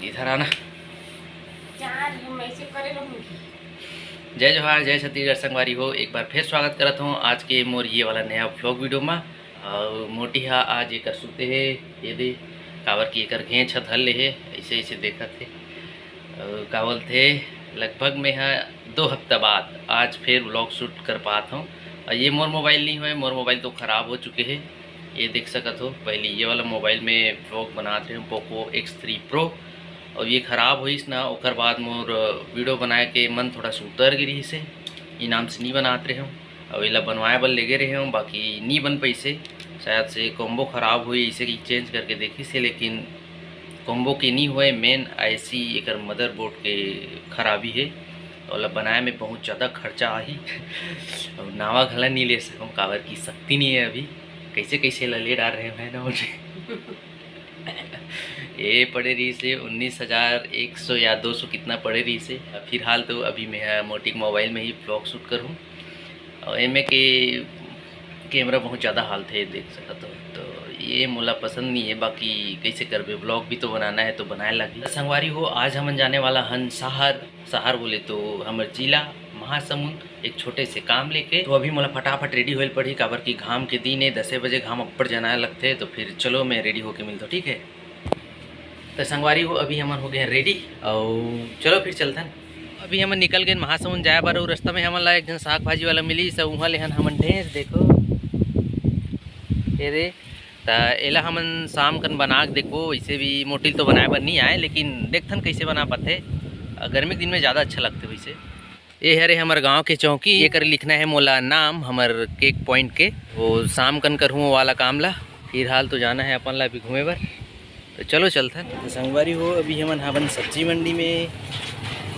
इधर आना। जय जोहार, जय छत्तीसगढ़ संगवारी हो। एक बार फिर स्वागत करत हूँ आज के मोर ये वाला नया व्लॉग वीडियो में। और मोटी हा आज एक सुते है ये दे कावर की एक घें छत हल ले है ऐसे ऐसे देखा थे। का बोलते लगभग में है 2 हफ्ता बाद आज फिर व्लॉग शूट कर पाता हूँ। और ये मोर मोबाइल नहीं है, मोर मोबाइल तो ख़राब हो चुके हैं। ये देख सकत हो, पहले ये वाला मोबाइल में व्लॉग बनाते हैं पोको X3 Pro, और ये ख़राब होइस ना ओकर बाद मोर वीडियो बनाए के मन थोड़ा सा उतर गिरी से इनाम से नहीं बनाते रहे हूँ। और इला बनवाए बल लेगे रहे हूँ, बाकी नहीं बन पैसे शायद से कॉम्बो ख़राब हुई इसे की चेंज करके देखी से, लेकिन कॉम्बो की नहीं हुए। मेन ऐसी एक मदरबोर्ड के खराबी है और बनाए में बहुत ज़्यादा खर्चा आई। और नावा घला नहीं ले सकूँ, कावर की शक्ति नहीं है अभी। कैसे कैसे ले डाल रहे हैं ना मुझे। ये पड़े रही से 19,100 या 200 कितना पड़े रही से। फिलहाल तो अभी मैं मोटी मोबाइल में ही ब्लॉग शूट करूँ। और एम के कैमरा बहुत ज़्यादा हाल थे देख सकते हो, तो ये मोला पसंद नहीं है। बाकी कैसे करबे, ब्लॉग भी तो बनाना है तो बनाए लगी। संगवारी हो, आज हम जाने वाला हन शहर बोले तो हमारे जिला महासमुंद एक छोटे से काम लेके। तो अभी मोला फटाफट रेडी होल पड़ी, काबर की घाम के दिन है 10 बजे घाम ऊपर जाना लगते। तो फिर चलो मैं रेडी होके मिलता हूँ, ठीक है। तो संगवारी हो अभी हम हो गए रेडी और चलो फिर चलते हैं। अभी हम निकल गए महासमुंद जाए बार। रास्ता में हमन ला एक जन साग भाजी वाला मिली सब वहाँ ले हमन ढेंस देखो ये रे। तो एला हमन शाम कन बना के देखो। वैसे भी मोटिल तो बनाए बर नहीं आए, लेकिन देखथन कैसे बना पाते। गर्मी के दिन में ज़्यादा अच्छा लगते वैसे। ये हरे हमार गांव के चौकी, ये कर लिखना है मोला नाम हमार केक पॉइंट के। वो शाम कन करूँ वाला काम ला। फिलहाल तो जाना है अपन ला अभी घूमे बर, तो चलो चलते हैं। तो संगवारी हो अभी हमन हवन सब्जी मंडी में।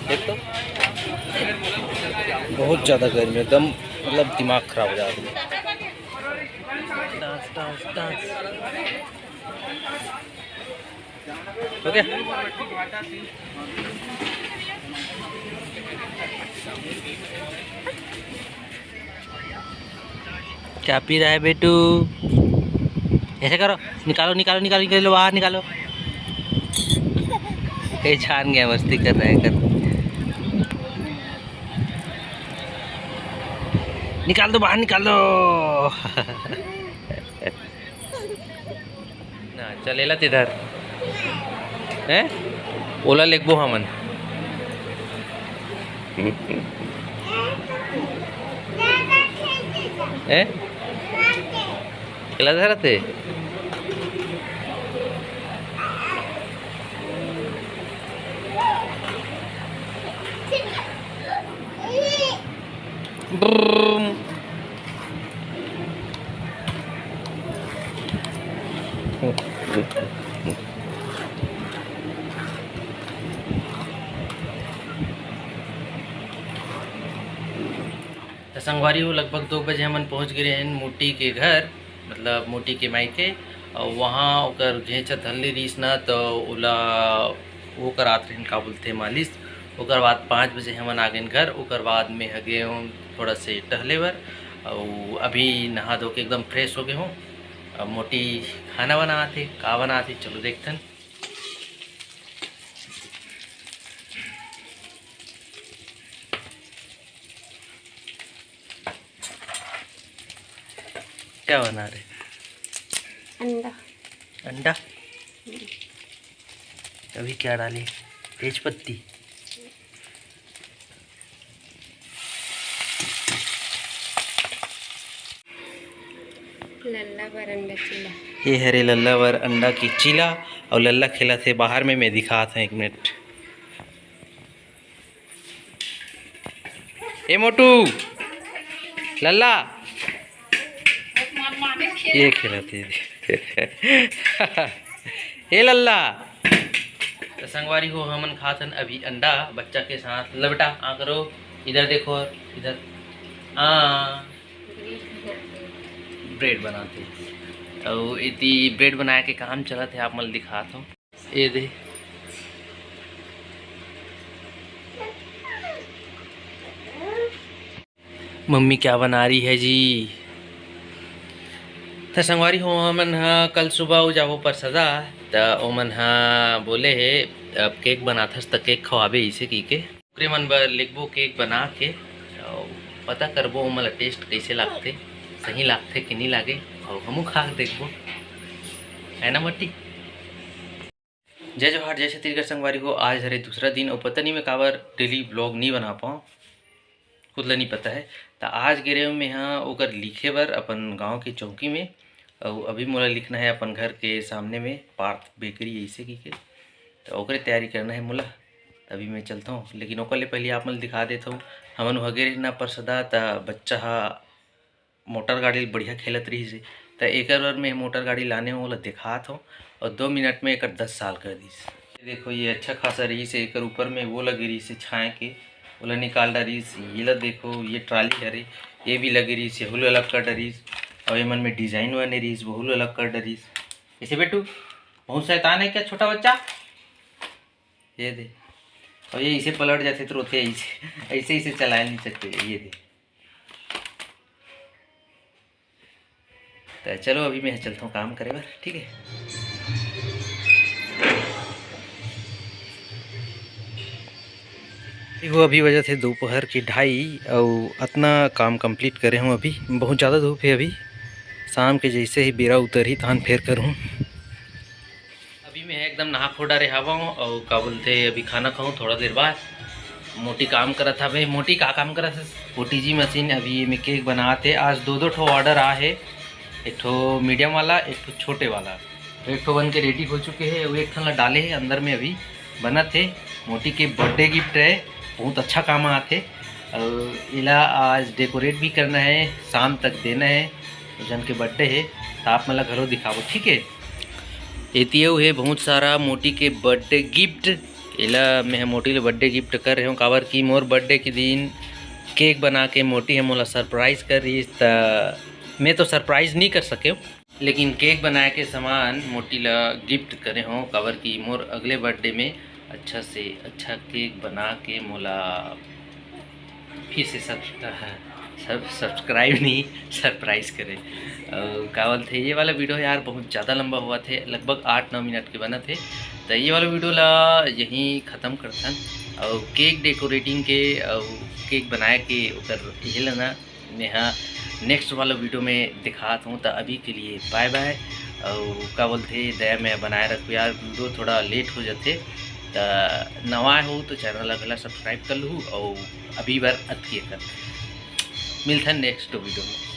देख तो बहुत ज़्यादा गर्मी, एकदम मतलब दिमाग खराब हो जाता है। हो गया क्या पी रहा है बेटू? ऐसे करो, निकालो निकालो निकालो निकालो बाहर निकालो। कहीं छान गया, मस्ती कर रहा है कर। निकाल दो बाहर निकाल दो। ना चलेला तिधर है ओला लेगबो हमन। है केला धरते संगवारी हो लगभग 2 बजे हमन पहुंच गए हैं मोटी के घर, मतलब मोटी के मायके। और वहाँ ओकर घेंचत हल्ले रहीस ना, तो ओला वो करात रहीन का बोलते मालिश। ओकर बाद 5 बजे हमन आ गए घर। ओकर बाद में हगे हूँ थोड़ा से टहले बर, और अभी नहा धो के एकदम फ्रेश हो गए हूँ। अब मोटी खाना बनाते का बनाते चलो देखते। क्या बना रहे? अंडा। अंडा? अभी क्या डाली? तेज पत्ती। लल्ला बर अंडा चिला। ये हरे लल्ला बर अंडा की चिला। और लल्ला खेला थे बाहर में, मैं दिखा था 1 मिनट। ए मोटू लल्ला ये खेला थे। ए लल्ला। तो संगवारी हो हमन खातन अभी अंडा बच्चा के साथ। लबटा आ करो इधर देखो, इधर ब्रेड बनाते। और इतनी ब्रेड बनाए के काम चला थे, आप मन दिखाता हूँ। ये दे मम्मी क्या बना रही है जी। तो संगवारी हो हमन कल सुबह जाबो पर सदा, तो ओमन हाँ बोले है अब केक बनाथस तो केक खवाबे इसे की के ओकरे मन बर लिखबो केक बना के और पता करबो ओमन टेस्ट कैसे लागते, सही लागते कि नहीं लागे और हमू खा के देखबो, है ना मट्टी। जय जोहार, जय छत्तीसगढ़ संगवारी को। आज हरे दूसरा दिन और पता नहीं मैं काबर डेली ब्लॉग नहीं बना पाऊँ, खुद ल नहीं पता है। तो आज गिरे में यहाँ ओकर लिखे बर अपन गांव के चौकी में, और अभी मोला लिखना है अपन घर के सामने में पार्थ बेकरी ऐसे की के, तो ओकरे तैयारी करना है मोला। अभी मैं चलता हूँ, लेकिन ओकर ले पहले आप मन दिखा देता हूँ। हमन वगैरह ना परसदा त बच्चा हा मोटर गाड़ी बढ़िया खेलत रही से, तो एकर बर मैं मोटर गाड़ी लाने में ओला दिखात हूँ और 2 मिनट में एक 10 साल कर दीस। देखो ये अच्छा खासा रही से, एक ऊपर में वो लगी रही से छाए के ओला निकाल डरीस। ये ला देखो ये ट्राली हरे ये भी लगी रही से, हुल अलग कर डरीस और ये मन में डिजाइन बने रहीस वो हुल अलग कर डरीस। ऐसे बेटू बहुत शैतान है क्या छोटा बच्चा, ये दे। और ये इसे पलट जाते तो रोते ऐसे ऐसे इसे चलाए नहीं सकते। ये दे, तो चलो अभी मैं चलता हूँ काम करे बार, ठीक है। वो अभी वजह से दोपहर की 2:30 और इतना काम कंप्लीट करे हूँ। अभी बहुत ज़्यादा धूप है, अभी शाम के जैसे ही बेरा उतर ही तान फेर करूँ। अभी मैं एकदम नहा खो डारे हवा हूँ और का बोलते अभी खाना खाऊँ थोड़ा देर बाद। मोटी काम करा था भाई, मोटी का काम करा था मोटी जी मशीन। अभी मैं केक बनाते, आज 2 ठो ऑर्डर आ है, एक ठो मीडियम वाला एक ठो छोटे वाला। एक ठो बन के रेडी हो चुके हैं और एक ठो डाले हैं अंदर में अभी बना थे। मोटी के बर्थडे गिफ्ट है, बहुत अच्छा काम आते और इला आज डेकोरेट भी करना है, शाम तक देना है। तो जन के बर्थडे है तो आप मतलब घरों दिखाओ, ठीक है। एतियो है बहुत सारा मोटी के बर्थडे गिफ्ट। इला मैं मोटी ले बर्थडे गिफ्ट कर रही हूँ काबर की मोर बर्थडे के दिन केक बना के मोटी है मोला सरप्राइज़ कर रही। मैं तो सरप्राइज़ नहीं कर सके, लेकिन केक बनाए के सामान मोटी ला गिफ्ट करे हूँ काबर की मोर अगले बर्थडे में अच्छा से अच्छा केक बना के मोला फिर से सब सब्सक्राइब नहीं सरप्राइज़ करे। का बोलते ये वाला वीडियो यार बहुत ज़्यादा लंबा हुआ थे, लगभग 8-9 मिनट के बना थे। तो ये वाला वीडियो ला यहीं ख़त्म करथन और केक डेकोरेटिंग के और केक बनाए के उतर यही लेना मैं नेक्स्ट वाला वीडियो में दिखाता हूँ। तो अभी के लिए बाय बाय। और का बोलते दया मैं बनाए रखूँ यार, वीडियो थोड़ा लेट हो जाते। तो नवा हो तो चैनल अगला सब्सक्राइब कर लूँ और अभी बार अत किए कर मिलता है नेक्स्ट वीडियो में।